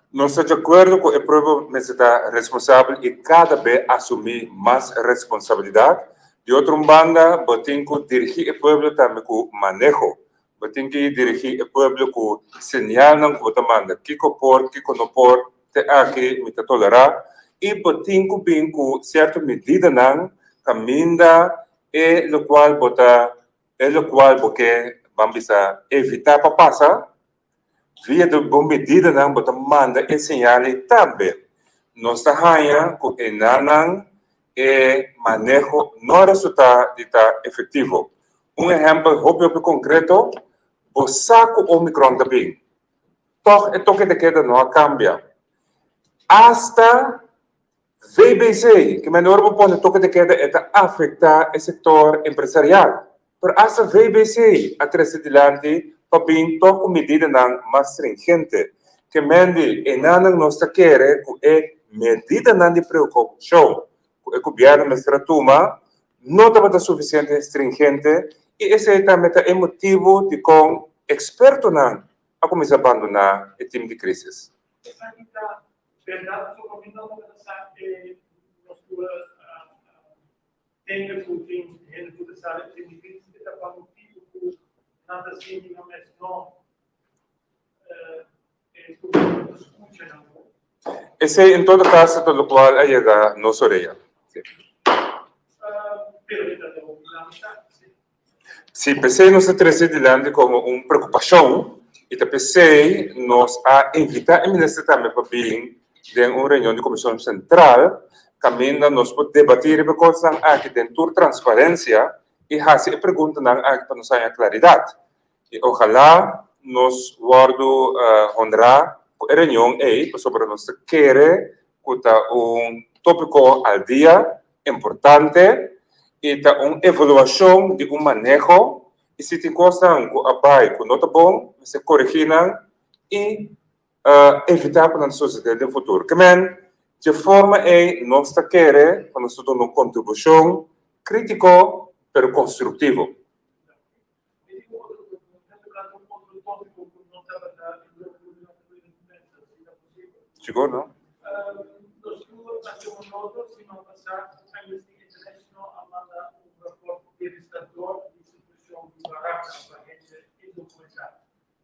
Nós estamos de acordo com o povo necessita responsável e cada vez assumir mais responsabilidade. De outra banda, tem que dirigir o povo também com manejo. Tem que dirigir o povo com sinal não com manda. Que por, que não por, aqui me tolerar. E tem que vir com certa medida não caminha e o qual porque vamos evitar para passar. Via de boa medida não bota manda ensinar também nós está com enanan e manejo não resulta de tá efetivo exemplo óbvio concreto o saco Omicron também toque de queda não cambia hasta VBC que menor pone toque de queda está afetar o setor empresarial pero hasta VBC a trás adiante para bem com medida não mais stringente que mende enanang nós está querer com medida não de preocupação o governo mestra toma não está suficiente stringente e esse é também o motivo de com experto não a começar a abandonar o time de crise. Essa está verdade sobre não pensar que nós temos o fim de essa de crise que está para motivo nada assim não é não esse em todo caso pelo qual chega nossa orelha. Se pensei nos trazer adiante como uma preocupação, e pensei nos a invitar a ministra também para vir de uma reunião de comissão central, caminho nos pode debater e coisas aqui dentro transparência e fazer perguntas aqui para nos ter claridade. E ojalá nos guardo honrar a reunião aí sobre nós querer que tópico al dia importante e uma avaliação de manejo e se tem coisas que abai que não está bom se corrigirem e evitar para não suceder no futuro. Também de forma nós querer para nós dar uma contribuição crítico pero construtivo. Chegou, não?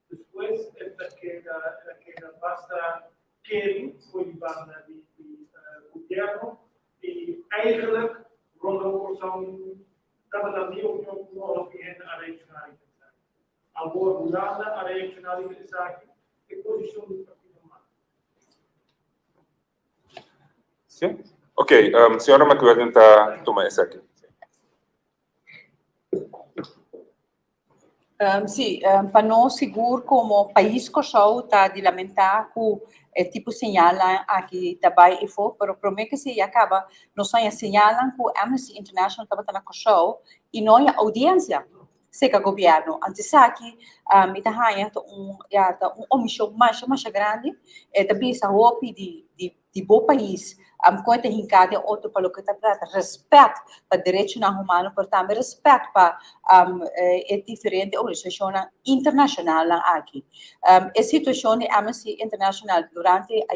Depois, esta queda basta que van die governo. En eigenlijk rondom zo'n dat we dan niet op nodig beginnen aan regionaliteit zijn. Al wordt Holanda aan regionaliteit zaken, de positie van het Partido MAN. Sim? Ok, senhora Macuela está tomando essa aqui. Sì, para nós seguro como país que só está de lamentar que tipo señalan aqui também e for, pero para mim que se acaba não só señalan que Amnesty International estava na show e não há audiência se que o governo antes aqui ita hanya omissão mais grande também sa hopi de bom país conta hincada outro para o que está trata respeito para direitos humanos por também respeito para diferente organização internacional aqui a situação de Amnesty International durante a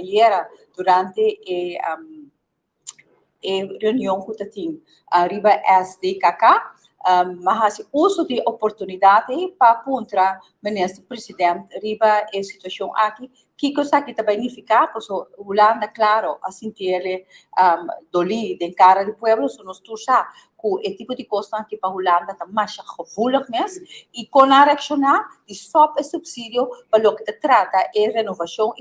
reunião que tem arriba SDKK mas uso de oportunidade para contra o ministro presidente riba a situação aqui que coisa que também significa porque Holanda claro a sentir doli de cara do povo são nós todos que o tipo de coisa que para Holanda está mais gevoelig mesmo e com a reaccionar de só o subsídio para o que trata é renovação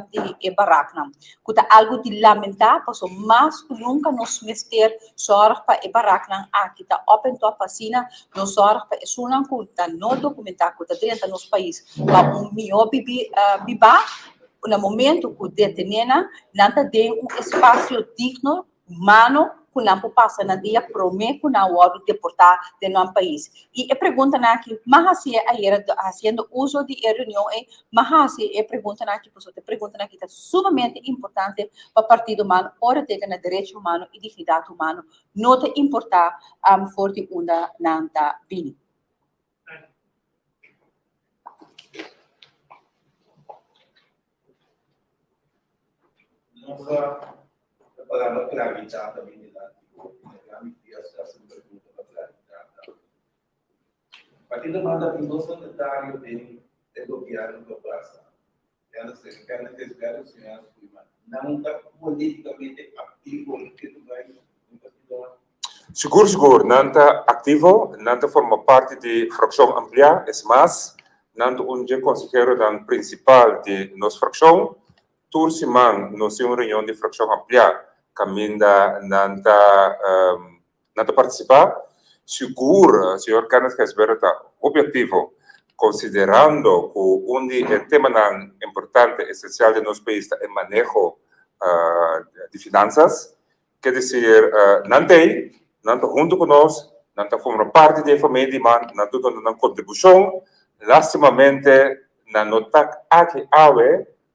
de barraca que é algo de lamentar porque mais que nunca nos mester sorte para a barraca aqui está open top assim nos sorte para isso não conta não documentar que está dentro do nosso país para melhor biba no momento que detenena não tem espaço digno humano que não passa na dia promete que não pode deportar de nosso país e a pergunta aqui mas se aí fazendo uso de reunião mas se a pergunta aqui é sumamente importante para o Partido Humano ora ter na direito humano e dignidade humano não te importar forte onda nanta bini. Nossa palavra clarificada também da pergunta para clarificar. Partido manda que nós não detalhe tem governo do Brasil. Ela se quer desviar os senhores não está politicamente ativo que tu vai Seguro, não está ativo, não está forma parte de fração ampla, é mais, não está um consejero principal de nossa fração. Tursiman, nós temos uma reunião de fração ampla, caminda não está participar. Seguro, senhor Canas Casbera está objetivo, considerando que tema importante, essencial de nosso país é o manejo de finanças, quer dizer, não está junto conosco, não está formando parte da família de man, não está dando uma contribuição, lastimamente, não está aqui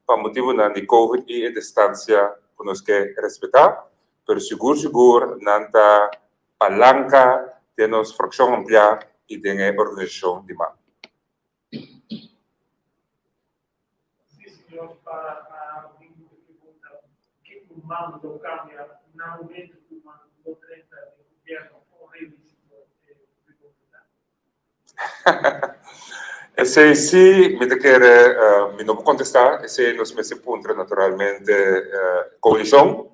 para motivo de Covid e a distância que nós queremos respeitar, mas seguro, não está palanca de nossa fração ampla e de organização de man. Para a pergunta que o mando do cambia no momento que o mando do 30 de governo ou Esse sim, me não vou contestar, esse nos meses ponto naturalmente coalição.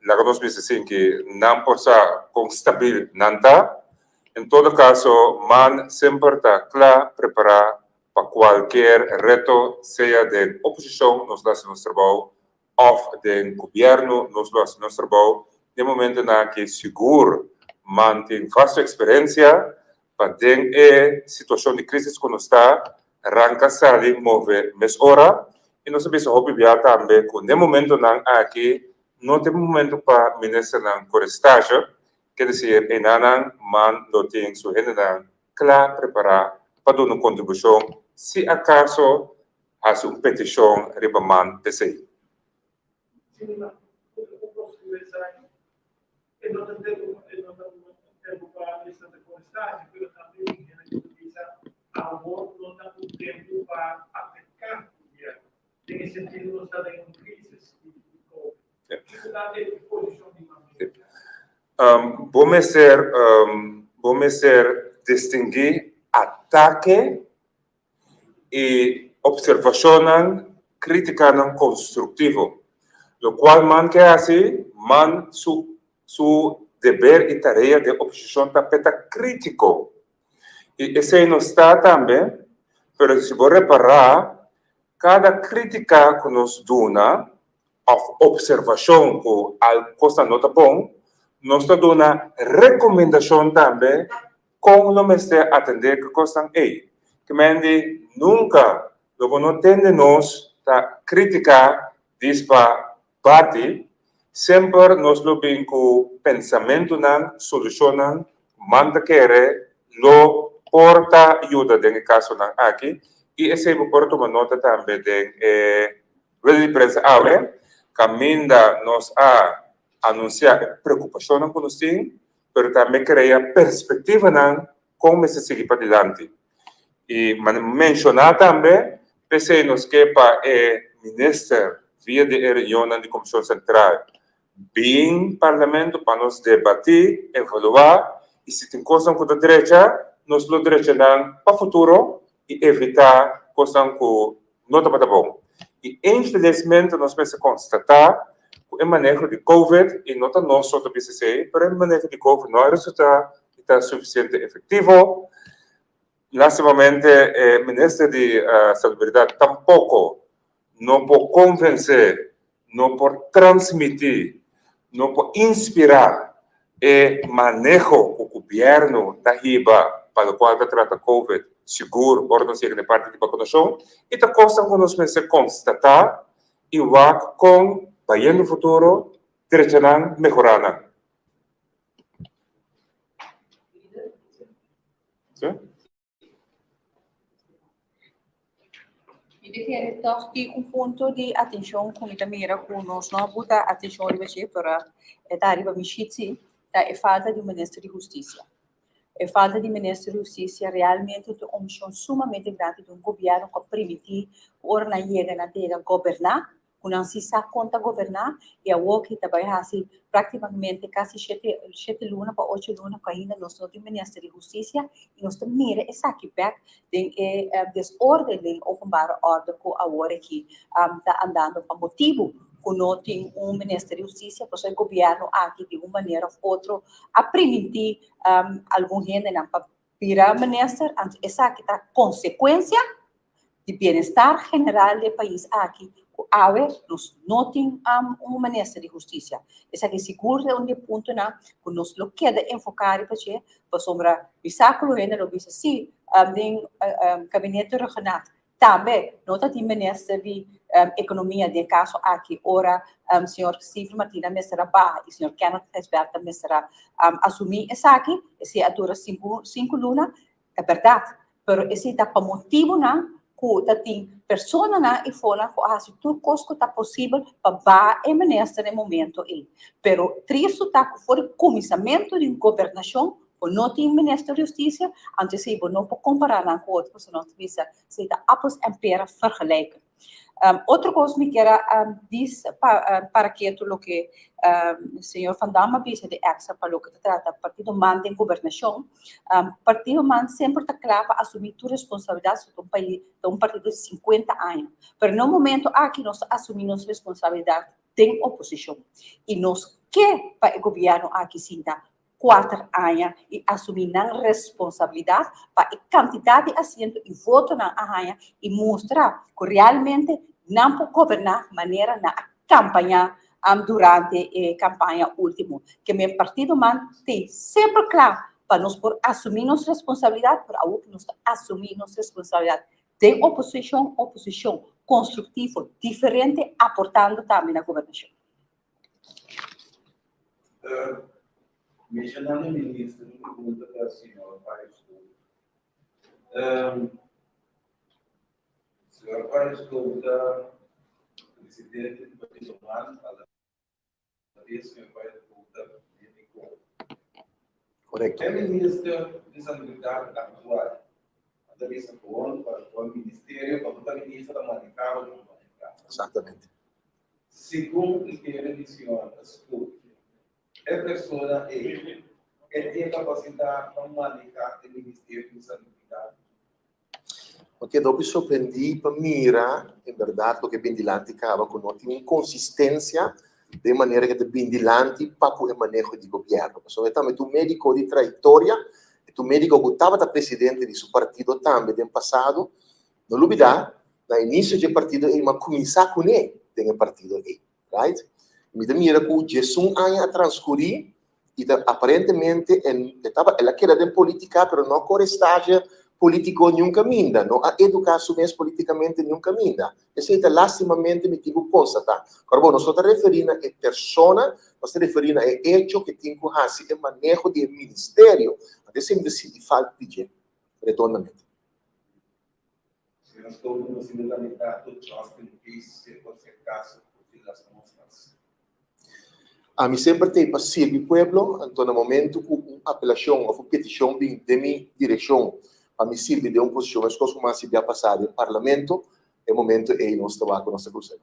Lá que nós dizemos que não pode ser constável, não está. Em todo caso, man sempre está claro, preparado para qualquer reto, seja de oposição, nós fazemos nosso trabalho, ou de governo, nós fazemos nosso trabalho. De momento, que seguro, man tem vasta experiência para ter situação de crise que nós está, arranca sair, mover, mais hora, e nós sabemos obviar também que de momento aqui não tem momento para ministrar na corestagem, quer dizer, em anang man não tem sua renda claro preparada para dar uma contribuição, se acaso há uma petição riba man PCI. Sim, não posso dizer eu não tenho para a lista de constância, mas também algo não está com tempo para aplicar o governo. Tem sentido não estar em crise. Vamos ser distinguir ataque e observação crítica não construtivo, lo cual man que hace, man su deber y tarea de oposición tapeta crítico. Y ese no está también, pero si vos reparar, cada crítica que nos dona, observación que al cosa nota bom, nos da una recomendación también con lo que se atender que costan ahí. Que me nunca, luego no tenemos la crítica dispa parte, siempre nos lo ven con pensamiento, solucionan, manda querer, lo porta ayuda en el caso aquí, y ese por tomar nota también de rueda de prensa ahora, Caminda nos ha anunciado preocupación con nosotros, pero también crea perspectiva de cómo se sigue para adelante. Y mencionar también, pese nos que para el ministro vía de reunión de Comisión Central, bien parlamento para nos debatir, evaluar, y si tem cosas con la derecha, nos lo direccionan para el futuro y evitar cosas que no está bom. Y infelizmente nos vamos a constatar que el manejo de COVID, y no está nosotros el PCC, pero el manejo de COVID no resulta suficiente efectivo. Lástimamente, el ministro de Salubridad tampoco no puede convencer, no puede transmitir, no puede inspirar el manejo del gobierno de arriba para el cual se trata COVID seguro, orden de parte de vacunación, y esta cosa que nos vamos a constatar y va con, para el futuro, direccionar, mejorar. ¿Sí? Eu quero toch que ponto de atenção com a mira com nós não botar atenção de você para dar riba michiti da falta de ministro de justiça. A falta de ministro de justiça realmente é uma missão sumamente grande de governo que permite ora na chega na terra governar, quando se sabe conta governar e a que também assim praticamente quase 7 lunas para 8 lunas que ainda nós não temos ministro de justiça e nós temos mira essa aqui back de desordem em openbare ordem que agora aqui está andando para motivo que não tem ministro de justiça, pois o governo aqui de uma maneira ou outra a permitir algum gente não para virar ministro, essa aqui está consequência de bem-estar geral do país aqui. A ver, nós não temos ministro de justiça. Essa aqui seguro é um ponto na que nós lo queda enfocar para sombra bisáculo ainda lo bisa sim, tem gabinete regional também não tem ministro de economia de caso aqui ora senhor Steve Martina mestra ba e senhor Kenneth Hesberta mestra assumir essa aqui esse atura 5 lunas é verdade, pero esse está para motivo na que tem pessoa na e fora que faz tudo que está possível para o ministro no momento aí. Pero triste está que for o começamento de governação, não tem ministro de justiça, antes se não pode comparar com outro, se não tivesse se está apples en pera vergelijken. Outra coisa que quero dizer para que o que o senhor Van Damme disse de EXA para o que trata partido manda em governação, partido manda sempre está claro para assumir a responsabilidade de país, de partido de 50 anos. Mas no momento aqui nós assumimos responsabilidade de oposição e nós que para o governo aqui sinta 4 anos e assumir a responsabilidade para a quantidade de assentos e votos na arranha e mostrar que realmente não pode governar de maneira na campanha durante a campanha última. Que meu partido tem sempre claro para nós por assumir nossa responsabilidade, para que nós assumir nossa responsabilidade de oposição construtiva, diferente, aportando também na governação. Mencionando o ministro, uma pergunta para a senhora Paes senhora Paes presidente do Partido Humano, a senhora Paes Correcto. é ministro de Salubridade atual, da mesa para o Ministério, para o ministro da Manicaba. Exactamente. Segundo o que ele menciona, a pessoa tem capacidade para manejar o Ministério de Salubridade. Porque dopo sorprendi para mira, em verdade, o que Bendilanti acaba com uma inconsistência de maneira que Bendilanti para o manejo de governo. Porque também tu médico de trajetória, tu médico que estava presidente de seu partido também no passado, não olvidar, no início do partido, ele vai começar com ele, no partido aí, right? Me mira que o Jesus a transcorrer, e aparentemente, ela queria de política, mas não com estágio político nunca minda, não a educação mesmo politicamente nunca minda. Isso é lastimamente me tive constatar. Agora, bom, nós estamos referindo a persona, nós estamos referindo a hecho que tem que fazer o manejo do ministério. Até sempre decidi falta de redondamente. Se nós estamos implementar todo o nosso benefício, se for ser caso, das nossas. A mim sempre tem para servir o povo, então no momento que uma apelação ou uma petição vem de minha direção, a mim serve de uma posição, as coisas como se havia passado no parlamento, é o momento em nós estamos com a nossa cruzada.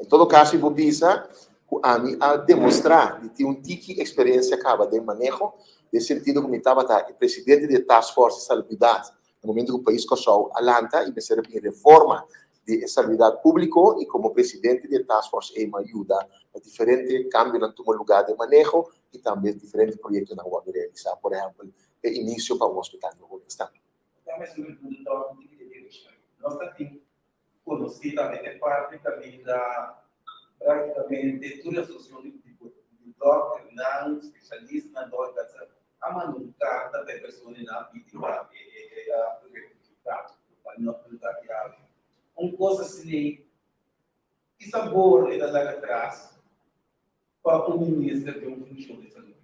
Em todo caso, eu vou pensar que a mim a demonstrar que tem tique experiência acaba de manejo, de sentido que me estava o presidente da Task Force de Salubridade, no momento que o país começou a alanta e me serve em reforma de salubridade público e como presidente da Task Force me ajuda a diferentes cambios no lugar de manejo e também diferentes projetos na rua de realizar, por exemplo, o início para um hospital no Estado. Também sobre o ponto da direção. Nós também conhecemos também parte também da praticamente toda a associação de doctor, não especialista na educação, a manucar da pessoa na vida para não ficar coisa assim, que sabor é da lá atrás para o ministro de uma função de saúde.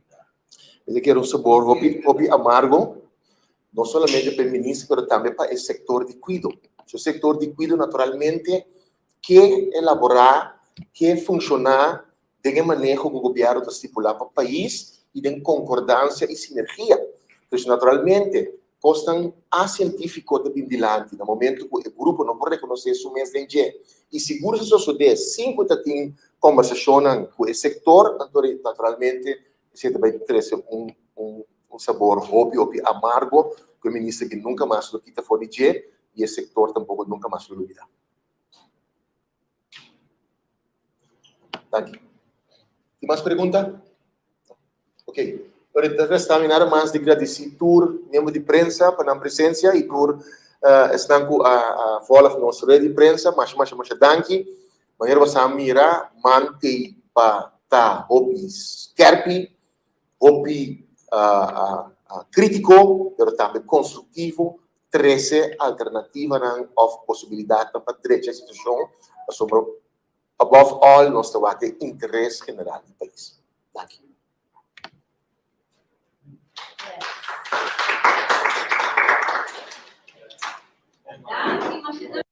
Ele quer sabor hobby amargo, não somente para o ministro, mas também para o setor de cuidado. O setor de cuidado, naturalmente, que elaborar, que funcionar de manejo que o governo está estipulado para o país e de concordância e sinergia. Então, naturalmente, costam a científico de Bendilanti, no momento que o grupo não pode reconhecer isso mesmo de e seguro se isso de 50 tem conversação com o setor, naturalmente, se vai ter um sabor óbvio, amargo, que o ministro que nunca mais lo quita fora de e o setor tampouco nunca mais lo olvida. Tem mais pergunta? Ok. Para terminar, mais de agradecer por membro de prensa para a presença e por estar a falar com nossa rede de prensa, mas danke. Maneira você mira, mantém para tá hobbies kerpi, hobby crítico, mas também construtivo, 13 alternativas ou possibilidades para trecha situação sobre above all nós temos interesse general do país. Danke. Yes.